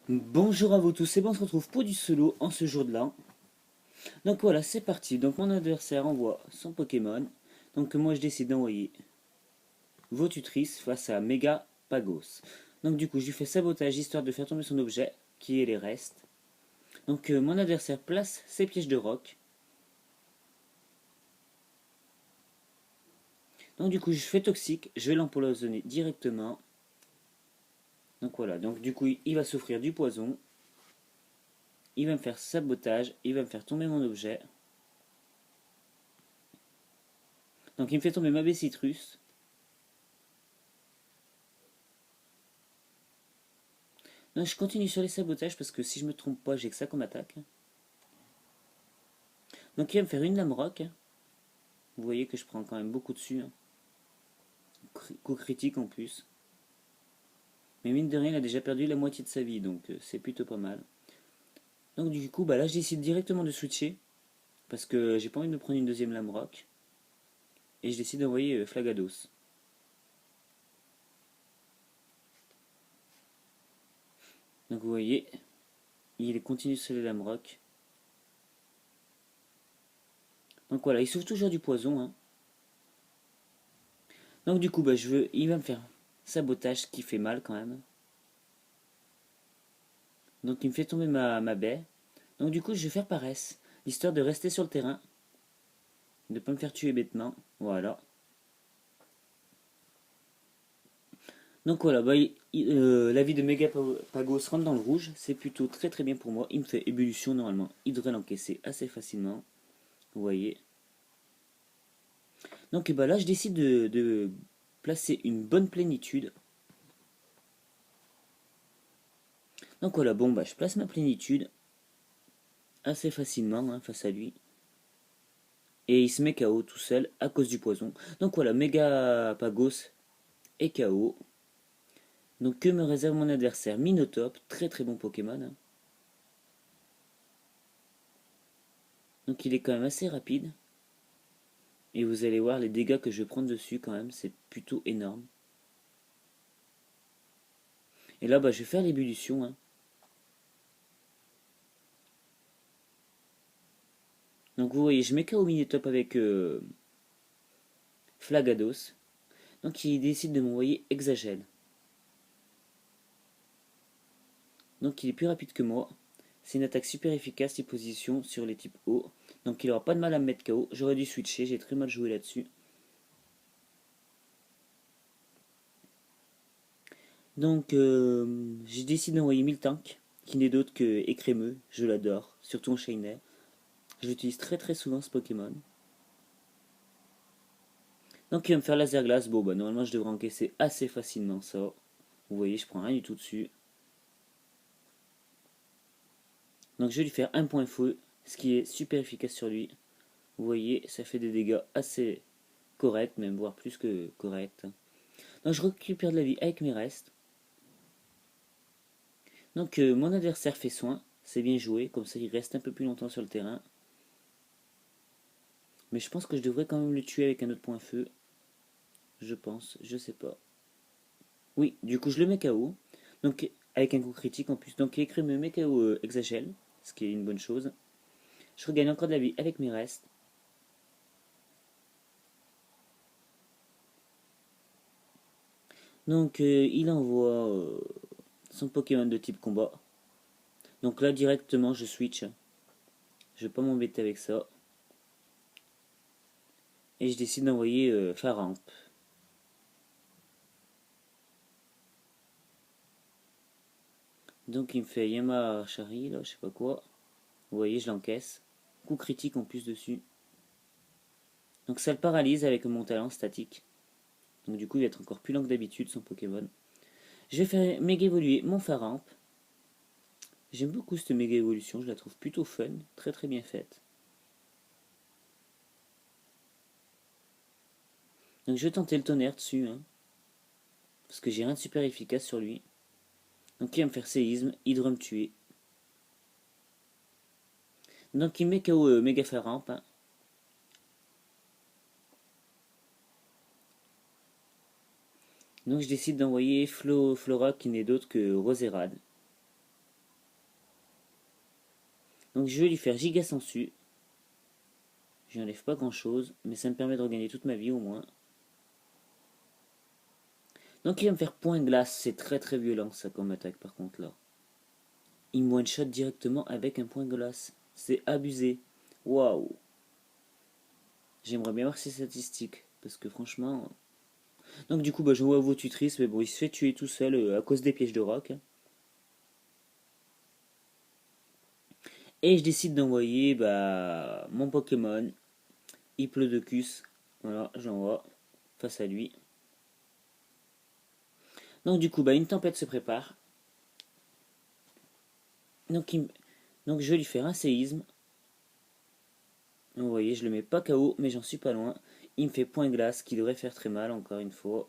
Bonjour à vous tous, et bon, on se retrouve pour du solo en ce jour de l'an. Donc voilà, c'est parti. Donc mon adversaire envoie son Pokémon. Donc moi je décide d'envoyer Votutrice face à Mega Pagos. Donc du coup je lui fais sabotage histoire de faire tomber son objet, qui est les restes. Donc mon adversaire place ses pièges de roc. Donc du coup je fais toxique, je vais l'empoisonner directement. Donc voilà, donc du coup il va souffrir du poison. Il va me faire sabotage, il va me faire tomber mon objet. Donc il me fait tomber ma baie citrus. Non, je continue sur les sabotages parce que si je me trompe pas, j'ai que ça comme attaque. Donc il va me faire une lame rock. Vous voyez que je prends quand même beaucoup dessus. Coup critique en plus. Mais mine de rien, il a déjà perdu la moitié de sa vie, donc c'est plutôt pas mal. Donc du coup, bah là je décide directement de switcher. Parce que j'ai pas envie de me prendre une deuxième lame rock. Et je décide d'envoyer Flagados. Donc vous voyez, il continue sur les lames rock. Donc voilà, il souffre toujours du poison. Donc du coup, bah, il va me faire sabotage, ce qui fait mal quand même. Donc il me fait tomber ma baie. Donc du coup, je vais faire paresse, histoire de rester sur le terrain, de ne pas me faire tuer bêtement. Voilà. Donc voilà, bah, la vie de Megapagos rentre dans le rouge, c'est plutôt très très bien pour moi. Il me fait ébullition normalement, il devrait l'encaisser assez facilement. Vous voyez. Donc bah, là, je décide de placer une bonne plénitude. Donc voilà, bon, bah, je place ma plénitude assez facilement face à lui. Et il se met KO tout seul à cause du poison. Donc voilà, Megapagos est KO. Donc que me réserve mon adversaire? Minotaur, très très bon Pokémon. Donc il est quand même assez rapide. Et vous allez voir les dégâts que je vais prendre dessus quand même, c'est plutôt énorme. Et là bah, je vais faire l'ébullition. Donc vous voyez, je mets KO Minotaur avec Flagados. Donc il décide de m'envoyer Exagel. Donc il est plus rapide que moi. C'est une attaque super efficace, il position sur les types haut. Donc il aura pas de mal à me mettre KO. J'aurais dû switcher, j'ai très mal joué là-dessus. Donc j'ai décidé d'envoyer Miltank, qui n'est d'autre que Écrémeux. Je l'adore, surtout en Shiner. Je l'utilise très très souvent ce Pokémon. Donc il va me faire laser glace. Bon bah normalement je devrais encaisser assez facilement ça. Vous voyez, je prends rien du tout dessus. Donc je vais lui faire un point feu, ce qui est super efficace sur lui. Vous voyez, ça fait des dégâts assez corrects, même voire plus que corrects. Donc je récupère de la vie avec mes restes. Donc mon adversaire fait soin, c'est bien joué, comme ça il reste un peu plus longtemps sur le terrain. Mais je pense que je devrais quand même le tuer avec un autre point feu. Je pense, je sais pas. Oui, du coup je le mets KO. Donc avec un coup critique en plus. Donc écrit me met KO Exagel, ce qui est une bonne chose. Je regagne encore de la vie avec mes restes. Donc il envoie son Pokémon de type combat. Donc là directement je switch. Je vais pas m'embêter avec ça. Et je décide d'envoyer Faramp. Donc il me fait Yama Shari, là, je sais pas quoi. Vous voyez, je l'encaisse. Coup critique en plus dessus. Donc ça le paralyse avec mon talent statique. Donc du coup il va être encore plus lent que d'habitude son Pokémon. Je vais faire méga évoluer mon Faramp. J'aime beaucoup cette méga évolution, je la trouve plutôt fun, très très bien faite. Donc je vais tenter le tonnerre dessus, parce que j'ai rien de super efficace sur lui. Donc il va me faire séisme, il devrait me tuer. Donc il met KO méga Faramp. Donc je décide d'envoyer Flora qui n'est d'autre que Roserade. Donc je vais lui faire giga sensu. Je n'enlève pas grand chose, mais ça me permet de regagner toute ma vie au moins. Donc il va me faire point glace, c'est très très violent ça comme attaque par contre là. Il me one-shot directement avec un point glace. C'est abusé. Waouh. J'aimerais bien voir ses statistiques, parce que franchement... Donc du coup, bah, je vois vos tutrices, mais bon, il se fait tuer tout seul à cause des pièges de roc. Et je décide d'envoyer bah, mon Pokémon, Hiplodocus. Voilà, j'envoie face à lui. Donc du coup, bah, une tempête se prépare. Donc, Donc je vais lui faire un séisme. Vous voyez, je le mets pas KO, mais j'en suis pas loin. Il me fait point glace, qui devrait faire très mal, encore une fois.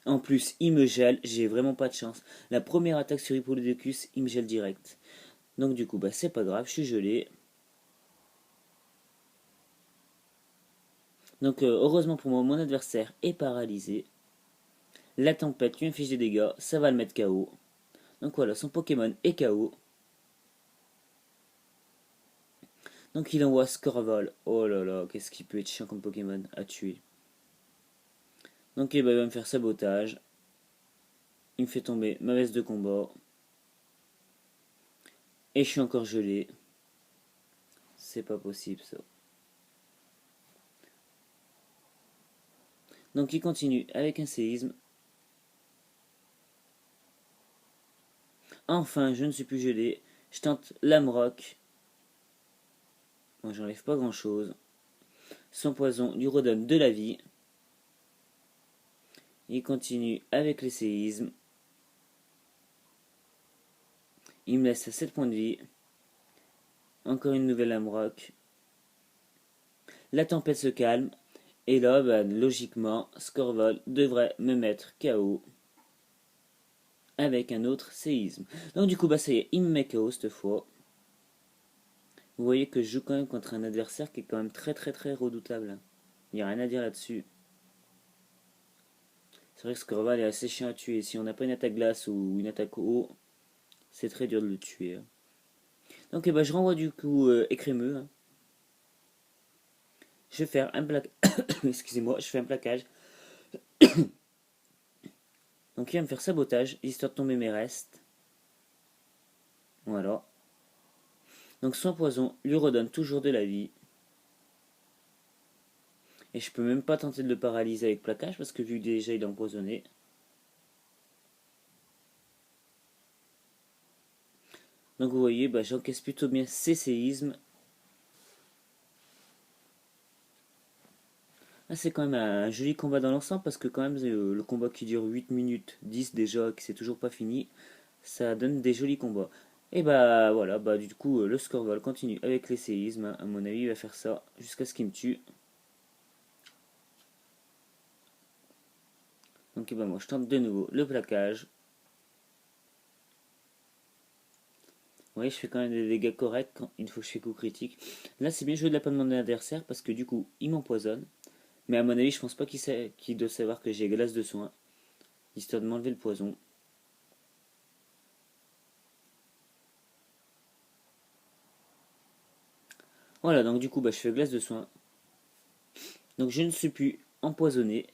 En plus, il me gèle, j'ai vraiment pas de chance. La première attaque sur Hippolodocus, il me gèle direct. Donc du coup, bah c'est pas grave, je suis gelé. Donc heureusement pour moi, mon adversaire est paralysé. La tempête lui inflige des dégâts, ça va le mettre KO. Donc voilà, son Pokémon est KO. Donc il envoie Scorval. Oh là là, qu'est-ce qui peut être chiant comme Pokémon à tuer. Donc bah, il va me faire sabotage. Il me fait tomber ma veste de combat. Et je suis encore gelé. C'est pas possible ça. Donc il continue avec un séisme. Enfin, je ne suis plus gelé. Je tente lame rock. Moi, j'enlève pas grand chose. Son poison lui redonne de la vie. Il continue avec les séismes. Il me laisse à 7 points de vie. Encore une nouvelle lame rock. La tempête se calme. Et là, bah, logiquement, Scorval devrait me mettre KO. Avec un autre séisme. Donc du coup, bah ça y est, il me met KO cette fois. Vous voyez que je joue quand même contre un adversaire qui est quand même très très très redoutable. Il n'y a rien à dire là-dessus. C'est vrai que Scorval est assez chiant à tuer. Si on n'a pas une attaque glace ou une attaque eau, c'est très dur de le tuer. Donc bah, je renvoie du coup écrémeux. Je vais faire un plaquage. Excusez-moi, je fais un plaquage. Donc il va me faire sabotage, histoire de tomber mes restes. Voilà. Donc son poison lui redonne toujours de la vie. Et je peux même pas tenter de le paralyser avec plaquage parce que vu que déjà il est empoisonné. Donc vous voyez, bah, j'encaisse plutôt bien ces séismes. Ah, c'est quand même un joli combat dans l'ensemble parce que quand même le combat qui dure 8 minutes 10 déjà, qui c'est toujours pas fini, ça donne des jolis combats. Et bah voilà, bah du coup le Scorval continue avec les séismes, à mon avis il va faire ça jusqu'à ce qu'il me tue. Donc bah moi je tente de nouveau le plaquage. Vous voyez, je fais quand même des dégâts corrects quand, une fois que je fais coup critique. Là c'est bien joué de la part de mon adversaire parce que du coup il m'empoisonne. Mais à mon avis je pense pas qu'il doit savoir que j'ai glace de soin, histoire de m'enlever le poison. Voilà, donc du coup bah, je fais glace de soin. Donc je ne suis plus empoisonné.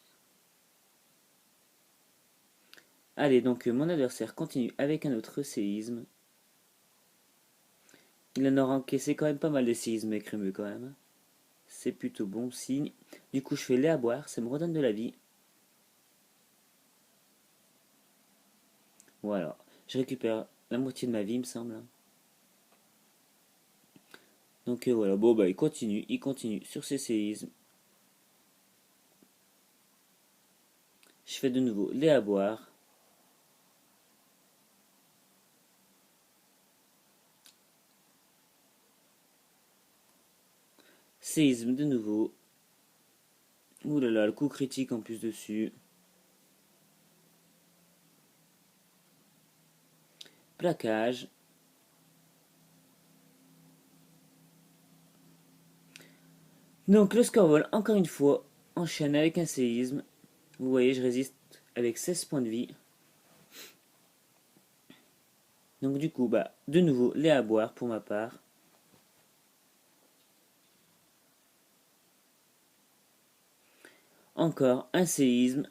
Allez, donc mon adversaire continue avec un autre séisme. Il en aura encaissé quand même pas mal de séismes écrémeux quand même. C'est plutôt bon signe. Du coup, je fais lait à boire, ça me redonne de la vie. Voilà. Je récupère la moitié de ma vie, il me semble. Donc voilà, bon bah il continue sur ses séismes. Je fais de nouveau lait à boire. Séisme de nouveau. Ouh là là, le coup critique en plus dessus. Plaquage. Donc le Scorval, encore une fois, enchaîne avec un séisme. Vous voyez, je résiste avec 16 points de vie. Donc du coup, bah, de nouveau, lait à boire pour ma part. Encore un séisme.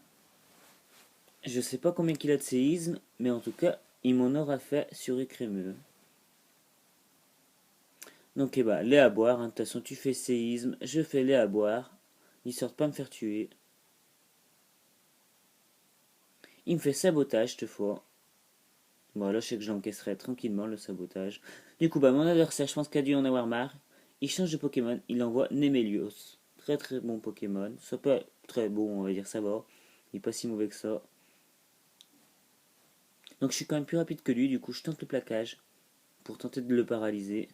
Je sais pas combien qu'il a de séisme, mais en tout cas, il m'en aura fait sur Écrémeux. Donc eh bah, lait à boire, hein. De toute façon, tu fais séisme, je fais lait à boire. Histoire de pas me faire tuer. Il me fait sabotage cette fois. Bon, là, je sais que je l'encaisserai tranquillement, le sabotage. Du coup, bah, mon adversaire, je pense qu'il a dû en avoir marre. Il change de Pokémon, il envoie Nemelios. Très très bon Pokémon. Ça peut être très bon, on va dire, ça va. Il est pas si mauvais que ça. Donc je suis quand même plus rapide que lui, du coup je tente le plaquage pour tenter de le paralyser.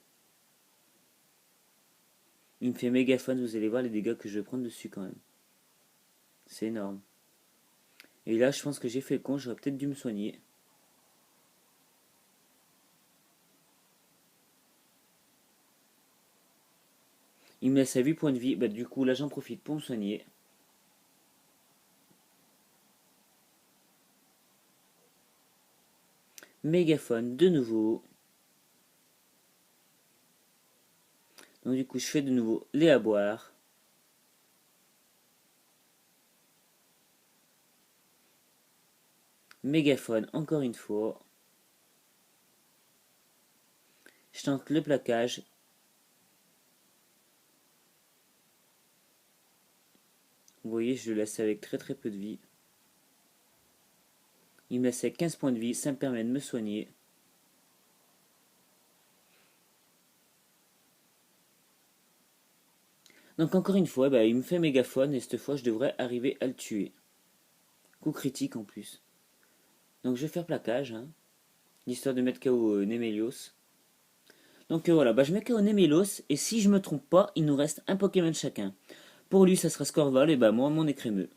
Il me fait mégaphone, vous allez voir les dégâts que je vais prendre dessus quand même. C'est énorme. Et là je pense que j'ai fait le con, j'aurais peut-être dû me soigner. Il me laisse à 8 points de vie, bah du coup là j'en profite pour me soigner. Mégaphone de nouveau. Donc du coup je fais de nouveau les à boire. Mégaphone encore une fois. Je tente le plaquage. Vous voyez, je le laisse avec très très peu de vie. Il me laisse avec 15 points de vie, ça me permet de me soigner. Donc encore une fois, bah, il me fait mégaphone et cette fois je devrais arriver à le tuer. Coup critique en plus. Donc je vais faire plaquage, hein, l'histoire de mettre KO Nemelios. Donc voilà, bah, je mets KO Nemelios et si je me trompe pas, il nous reste un Pokémon chacun. Pour lui ça sera Scorval et bah moi mon Écrémeux.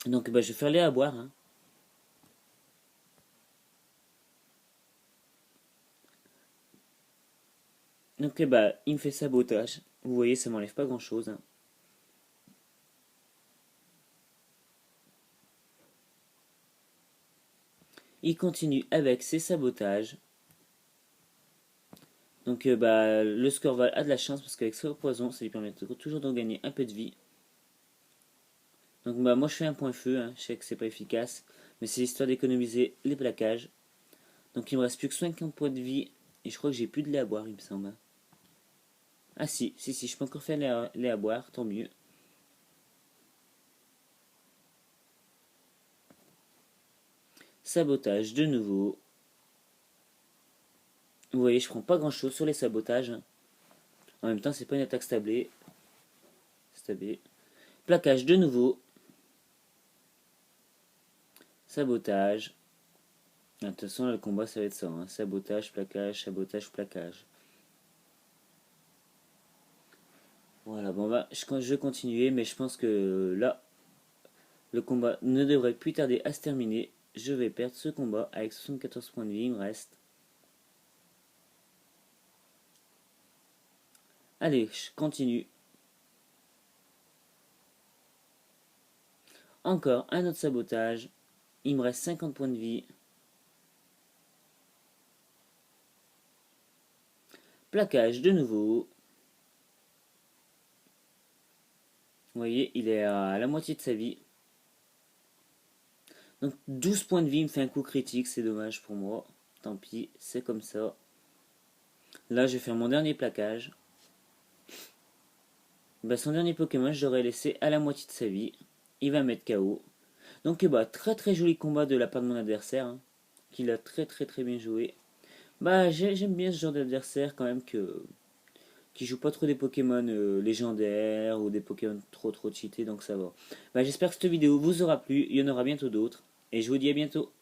Donc bah, je vais faire les à boire. Hein. Donc bah il me fait sabotage. Vous voyez ça m'enlève pas grand chose. Hein. Il continue avec ses sabotages. Donc bah, le Scorval a de la chance parce qu'avec ce poison, ça lui permet toujours de gagner un peu de vie. Donc bah, moi je fais un point feu, hein. Je sais que c'est pas efficace, mais c'est histoire d'économiser les plaquages. Donc il me reste plus que 50 points de vie et je crois que j'ai plus de lait à boire, il me semble. Ah si, je peux encore faire lait à boire, tant mieux. Sabotage de nouveau. Vous voyez, je prends pas grand chose sur les sabotages. En même temps, c'est pas une attaque stablée. Stablée. Plaquage de nouveau. Sabotage. De toute façon, le combat, ça va être ça. Hein. Sabotage, sabotage, plaquage. Voilà, bon bah, je vais continuer, mais je pense que là, le combat ne devrait plus tarder à se terminer. Je vais perdre ce combat avec 74 points de vie, il me reste. Allez, je continue. Encore un autre sabotage. Il me reste 50 points de vie. Plaquage de nouveau. Vous voyez, il est à la moitié de sa vie. Donc 12 points de vie, il me fait un coup critique, c'est dommage pour moi. Tant pis, c'est comme ça. Là, je vais faire mon dernier plaquage. Bah, son dernier Pokémon, je l'aurais laissé à la moitié de sa vie. Il va mettre KO. Donc bah, très très joli combat de la part de mon adversaire. Hein, qu'il a très très très bien joué. Bah j'aime bien ce genre d'adversaire quand même qui joue pas trop des Pokémon légendaires ou des Pokémon trop cheatés, donc ça va. Bah, j'espère que cette vidéo vous aura plu, il y en aura bientôt d'autres, et je vous dis à bientôt.